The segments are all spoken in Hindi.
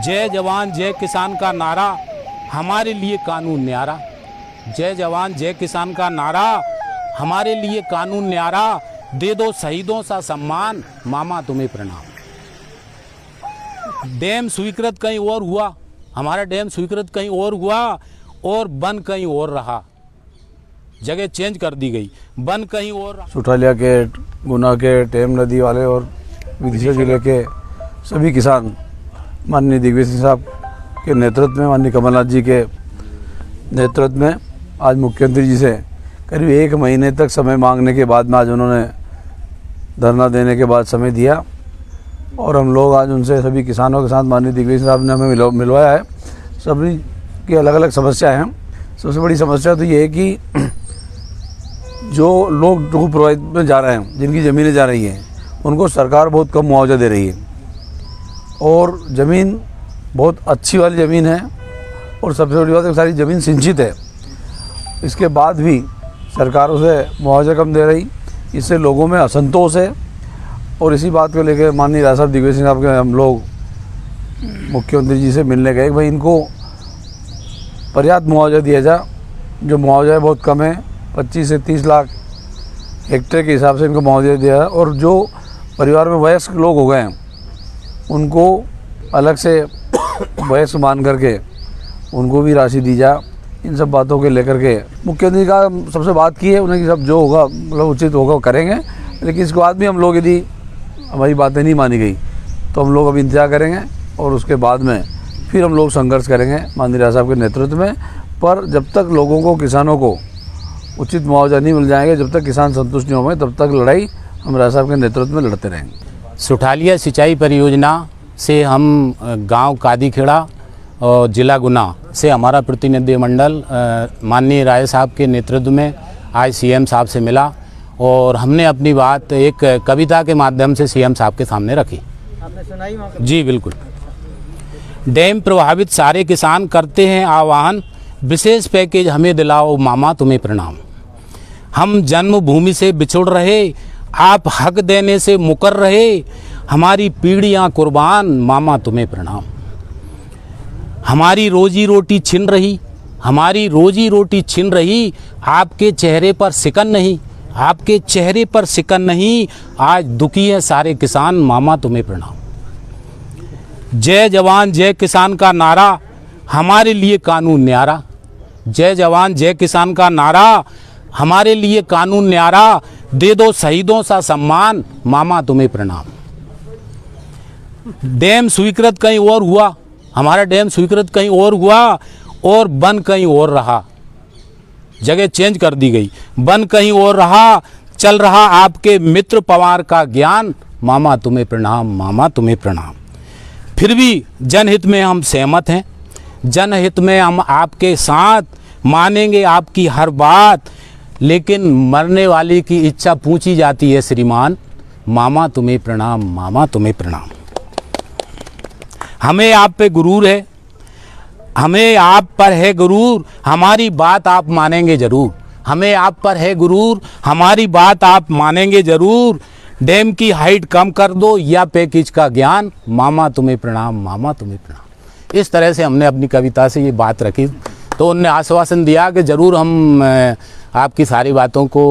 जय जवान जय किसान का नारा हमारे लिए कानून न्यारा। जय जवान जय किसान का नारा हमारे लिए कानून न्यारा। दे दो शहीदों सा सम्मान, मामा तुम्हें प्रणाम। डैम स्वीकृत कहीं और हुआ, हमारा डैम स्वीकृत कहीं और हुआ और बन कहीं और रहा। जगह चेंज कर दी गई, बन कहीं और। सुठालिया के, गुना के, टेम नदी वाले और विदिशा जिले के सभी किसान माननीय दिग्विजय सिंह साहब के नेतृत्व में, माननीय कमलनाथ जी के नेतृत्व में आज मुख्यमंत्री जी से करीब 1 महीने तक समय मांगने के बाद में आज उन्होंने धरना देने के बाद समय दिया और हम लोग आज उनसे सभी किसानों के साथ माननीय दिग्विजय सिंह साहब ने हमें मिलवाया है। सभी की अलग अलग समस्याएं हैं। सबसे बड़ी समस्या तो ये है कि जो लोग ड्रू प्रभावित में जा रहे हैं, जिनकी ज़मीनें जा रही हैं, उनको सरकार बहुत कम मुआवजा दे रही है और ज़मीन बहुत अच्छी वाली ज़मीन है और सबसे बड़ी बात है सारी ज़मीन सिंचित है। इसके बाद भी सरकार उसे मुआवजा कम दे रही, इससे लोगों में असंतोष है और इसी बात को लेकर माननीय राजा साहब दिग्विजय सिंह साहब के हम लोग मुख्यमंत्री जी से मिलने गए कि भाई इनको पर्याप्त मुआवजा दिया जाए। जो मुआवजा है बहुत कम है, 25 से 30 लाख हेक्टेयर के हिसाब से इनको मुआवजा दिया है और जो परिवार में वयस्क लोग हो गए हैं उनको अलग से वयस्क मान करके उनको भी राशि दी जाए। इन सब बातों के लेकर के मुख्यमंत्री का सबसे बात की है उन्हें कि सब जो होगा मतलब उचित होगा वो करेंगे, लेकिन इसके बाद भी हम लोग यदि हमारी बातें नहीं मानी गई तो हम लोग अभी इंतजार करेंगे और उसके बाद में फिर हम लोग संघर्ष करेंगे माननीय राजा साहब के नेतृत्व में। पर जब तक लोगों को, किसानों को उचित मुआवजा नहीं मिल जाएंगे, जब तक किसान संतुष्ट नहीं होंगे, तब तक लड़ाई हम राजा साहब के नेतृत्व में लड़ते रहेंगे। सुठालिया सिंचाई परियोजना से हम गांव कादीखेड़ा और जिला गुना से हमारा प्रतिनिधिमंडल माननीय राय साहब के नेतृत्व में आज सीएम साहब से मिला और हमने अपनी बात एक कविता के माध्यम से सीएम साहब के सामने रखी। आपने सुनाई? जी बिल्कुल। डैम प्रभावित सारे किसान करते हैं आह्वान, विशेष पैकेज हमें दिलाओ मामा तुम्हें प्रणाम। हम जन्मभूमि से बिछुड़ रहे, आप हक देने से मुकर रहे, हमारी पीढ़ियां कुर्बान, मामा तुम्हें प्रणाम। हमारी रोजी रोटी छिन रही, हमारी रोजी रोटी छिन रही, आपके चेहरे पर सिकन नहीं, आपके चेहरे पर सिकन नहीं, आज दुखी है सारे किसान, मामा तुम्हें प्रणाम। जय जवान जय किसान का नारा हमारे लिए कानून न्यारा। जय जवान जय किसान का नारा हमारे लिए कानून न्यारा। दे दो शहीदों सा सम्मान, मामा तुम्हें प्रणाम। डैम स्वीकृत कहीं और हुआ, हमारा डैम स्वीकृत कहीं और हुआ और बन कहीं और रहा। जगह चेंज कर दी गई, बन कहीं और रहा। चल रहा आपके मित्र पवार का ज्ञान, मामा तुम्हें प्रणाम, मामा तुम्हें प्रणाम। फिर भी जनहित में हम सहमत हैं, जनहित में हम आपके साथ, मानेंगे आपकी हर बात, लेकिन मरने वाले की इच्छा पूछी जाती है श्रीमान, मामा तुम्हें प्रणाम, मामा तुम्हें प्रणाम। हमें आप पे गुरूर है, हमें आप पर है गुरूर, हमारी बात आप मानेंगे जरूर। हमें आप पर है गुरूर, हमारी बात आप मानेंगे जरूर। डैम की हाइट कम कर दो या पैकेज का ज्ञान, मामा तुम्हें प्रणाम, मामा तुम्हें प्रणाम। इस तरह से हमने अपनी कविता से ये बात रखी तो उनने आश्वासन दिया कि ज़रूर हम आपकी सारी बातों को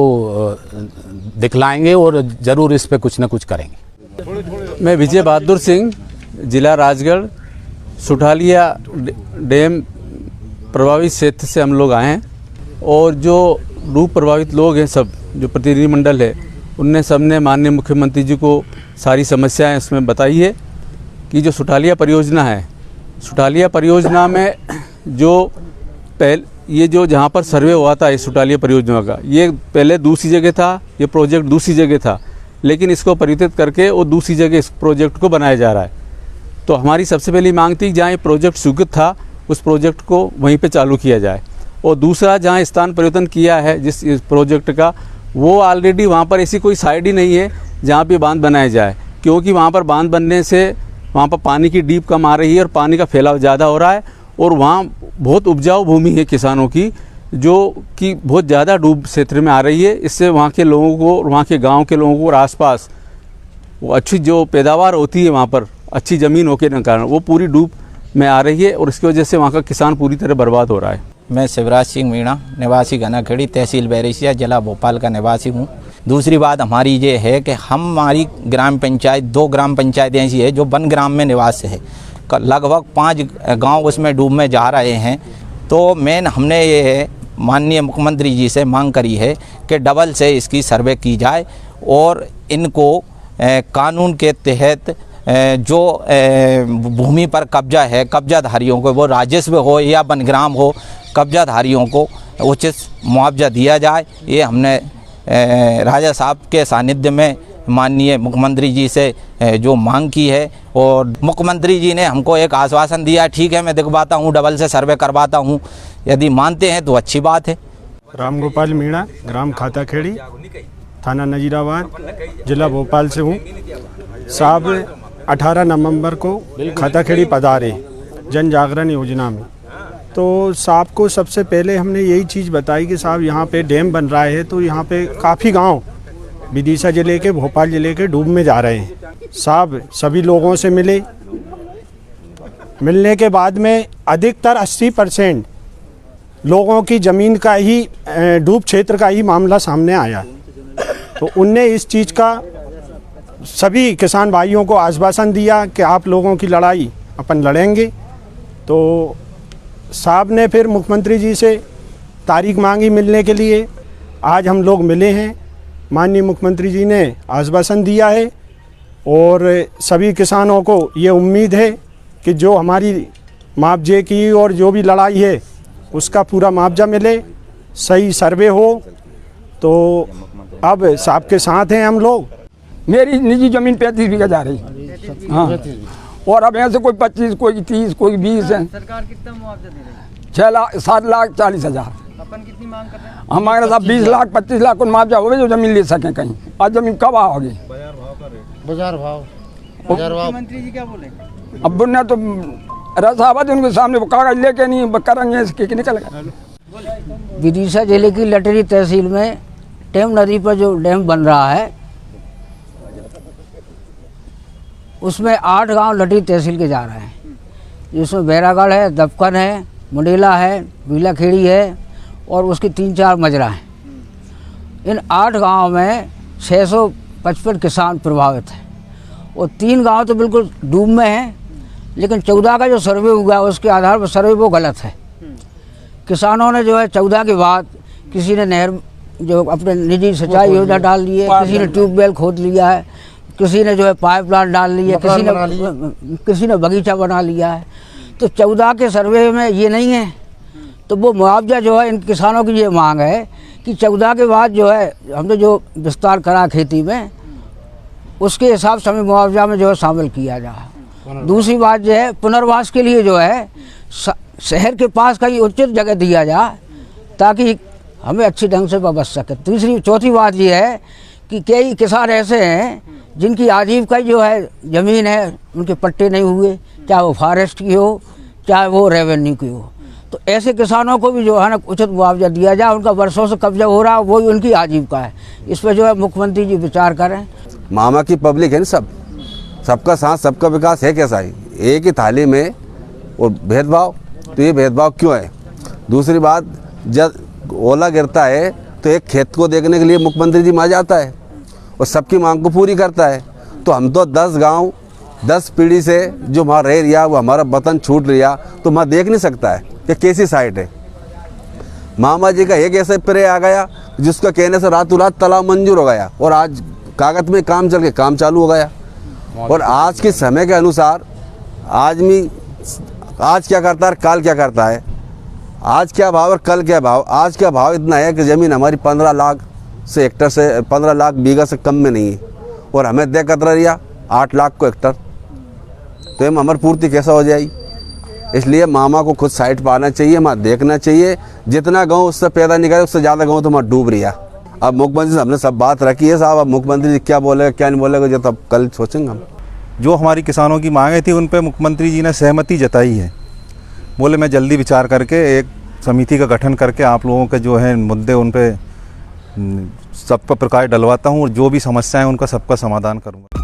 दिखलाएंगे और ज़रूर इस पे कुछ न कुछ करेंगे। मैं विजय बहादुर सिंह, जिला राजगढ़, सुठालिया डैम प्रभावित क्षेत्र से हम लोग आए हैं और जो डूब प्रभावित लोग हैं, सब जो प्रतिनिधिमंडल है, उनने सबने माननीय मुख्यमंत्री जी को सारी समस्याएं इसमें बताई है कि जो सुठालिया परियोजना है, सुठालिया परियोजना में जो ये जो जहाँ पर सर्वे हुआ था इस सुठालिया परियोजना का, ये पहले दूसरी जगह था, ये प्रोजेक्ट दूसरी जगह था, लेकिन इसको परिवर्तित करके वो दूसरी जगह इस प्रोजेक्ट को बनाया जा रहा है। तो हमारी सबसे पहली मांग थी जहाँ ये प्रोजेक्ट स्वीकृत था उस प्रोजेक्ट को वहीं पे चालू किया जाए और दूसरा जहाँ स्थान परिवर्तन किया है जिस प्रोजेक्ट का, वो ऑलरेडी वहाँ पर ऐसी कोई साइड ही नहीं है जहाँ पे बांध बनाया जाए, क्योंकि वहाँ पर बांध बनने से वहाँ पर पानी की डीप कम आ रही है और पानी का फैलाव ज़्यादा हो रहा है और वहाँ बहुत उपजाऊ भूमि है किसानों की, जो कि बहुत ज़्यादा डूब क्षेत्र में आ रही है। इससे वहाँ के लोगों को, वहाँ के गांव के लोगों को और आसपास वो अच्छी जो पैदावार होती है वहाँ पर अच्छी ज़मीन होने के कारण वो पूरी डूब में आ रही है और इसकी वजह से वहाँ का किसान पूरी तरह बर्बाद हो रहा है। मैं शिवराज सिंह मीणा, निवासी घनाखेड़ी, तहसील बैरिसिया, जिला भोपाल का निवासी हूँ। दूसरी बात हमारी ये है कि हमारी ग्राम पंचायत 2 ग्राम पंचायत ऐसी है जो वन ग्राम में निवास है, लगभग 5 गांव उसमें डूब में जा रहे हैं। तो मेन हमने ये माननीय मुख्यमंत्री जी से मांग करी है कि डबल से इसकी सर्वे की जाए और इनको कानून के तहत जो भूमि पर कब्जा है, कब्जाधारियों को, वो राजस्व हो या वनग्राम हो, कब्जाधारियों को उचित मुआवजा दिया जाए। ये हमने राजा साहब के सानिध्य में माननीय मुख्यमंत्री जी से जो मांग की है और मुख्यमंत्री जी ने हमको एक आश्वासन दिया, ठीक है मैं दिखवाता हूँ, डबल से सर्वे करवाता हूँ, यदि मानते हैं तो अच्छी बात है। राम गोपाल मीणा, ग्राम खाताखेड़ी, थाना नजीराबाद, जिला भोपाल से हूँ। साहब 18 नवंबर को खाताखेड़ी पधारे जन जागरण योजना में, तो साहब को सबसे पहले हमने यही चीज़ बताई कि साहब यहाँ पे डैम बन रहा है, तो यहाँ पे काफ़ी गांव विदिशा ज़िले के, भोपाल ज़िले के डूब में जा रहे हैं। साहब सभी लोगों से मिलने के बाद में अधिकतर 80% लोगों की ज़मीन का ही डूब क्षेत्र का ही मामला सामने आया। तो उनने इस चीज़ का सभी किसान भाइयों को आश्वासन दिया कि आप लोगों की लड़ाई अपन लड़ेंगे। तो साहब ने फिर मुख्यमंत्री जी से तारीख मांगी मिलने के लिए। आज हम लोग मिले हैं, माननीय मुख्यमंत्री जी ने आश्वासन दिया है और सभी किसानों को ये उम्मीद है कि जो हमारी मुआवजे की और जो भी लड़ाई है उसका पूरा मुआवजा मिले, सही सर्वे हो। तो अब साहब के साथ हैं हम लोग। मेरी निजी ज़मीन 35 बीघा जा रही, हाँ, और अब ऐसे कोई 25, कोई 30, कोई 20 है। सरकार कितना मुआवजा दे रही है? 7,40,000। अपन कितनी मांग कर रहे हैं? हम मांग रहे साहब 20 लाख 25 लाख को मुआवजा हो जो ज़मीन ले सकें कहीं। आज ज़मीन कब आओगे? बाजार भाव मुख्यमंत्री जी क्या बोले? अब ने तो रसावत उनके सामने कागज लेके नहीं करेंगे, इसके निकल गए। विदिशा जिले की लटरी तहसील में टेम नदी पर जो डैम बन रहा है उसमें 8 गांव लटरी तहसील के जा रहे हैं, जिसमें बैरागढ़ है, दपकन है, मुंडेला है, बीलाखेड़ी है और उसकी 3-4 मजरा हैं। इन 8 गांव में 655 किसान प्रभावित हैं और 3 गांव तो बिल्कुल डूब में हैं, लेकिन 14 का जो सर्वे हुआ उसके आधार पर सर्वे वो गलत है। किसानों ने जो है 14 के बाद किसी ने नहर जो अपने निजी सिंचाई योजना डाल दी है, किसी ने ट्यूबवेल खोद लिया है, किसी ने जो है पाइपलाइन डाल ली है, किसी ने बगीचा बना लिया है। तो 14 के सर्वे में ये नहीं है, तो वो मुआवजा जो है इन किसानों की ये मांग है कि 14 के बाद जो है हमने जो विस्तार करा खेती में उसके हिसाब से हमें मुआवजा में जो है शामिल किया जाए। दूसरी बात जो है पुनर्वास के लिए जो है शहर के पास कहीं उचित जगह दिया जाए ताकि हमें अच्छी ढंग से बच सके। चौथी बात ये है कि कई किसान ऐसे हैं जिनकी आजीविका जो है ज़मीन है, उनके पट्टे नहीं हुए, चाहे वो फॉरेस्ट की हो चाहे वो रेवेन्यू की हो। तो ऐसे किसानों को भी जो है ना उचित मुआवजा दिया जाए। उनका वर्षों से कब्जा हो रहा है, वही उनकी आजीविका है। इस पर जो है मुख्यमंत्री जी विचार करें। मामा की पब्लिक है ना, सबका साथ सबका विकास है कैसा है, एक ही थाली में और भेदभाव। तो ये भेदभाव क्यों है? दूसरी बात, जब ओला गिरता है तो एक खेत को देखने के लिए मुख्यमंत्री जी वहाँ जाता है और सबकी मांग को पूरी करता है। तो हम तो 10 गांव 10 पीढ़ी से जो वहाँ रह रिया, वो हमारा वतन छूट रिया, तो वहाँ देख नहीं सकता है कि कैसी साइट है। मामा जी का एक ऐसे प्रे आ गया जिसका कहने से रातों रात तालाब मंजूर हो गया और आज कागज में काम चल के काम चालू हो गया। और आज के समय के अनुसार आदमी आज क्या करता है, कल क्या करता है, आज क्या भाव और कल क्या भाव। आज का भाव इतना है कि ज़मीन हमारी 15 लाख से हेक्टर से 15 लाख बीघा से कम में नहीं है और हमें दे कतरा रिया 8 लाख को हेक्टर, तो हम हमारी पूर्ति कैसा हो जाएगी। इसलिए मामा को खुद साइट पाना चाहिए, वहाँ देखना चाहिए। जितना गाँव उससे पैदा नहीं करे उससे ज़्यादा गाँव तो वहाँ डूब रिया। अब मुख्यमंत्री से हमने सब बात रखी है साहब, अब मुख्यमंत्री जी क्या बोलेगा क्या नहीं बोलेगा जो तब कल सोचेंगे हम। जो हमारी किसानों की मांगें थी उन पे मुख्यमंत्री जी ने सहमति जताई है। बोले मैं जल्दी विचार करके एक समिति का गठन करके आप लोगों के जो है मुद्दे उन पे सब पर प्रकाश डलवाता हूँ और जो भी समस्याएं उनका सबका समाधान करूँगा।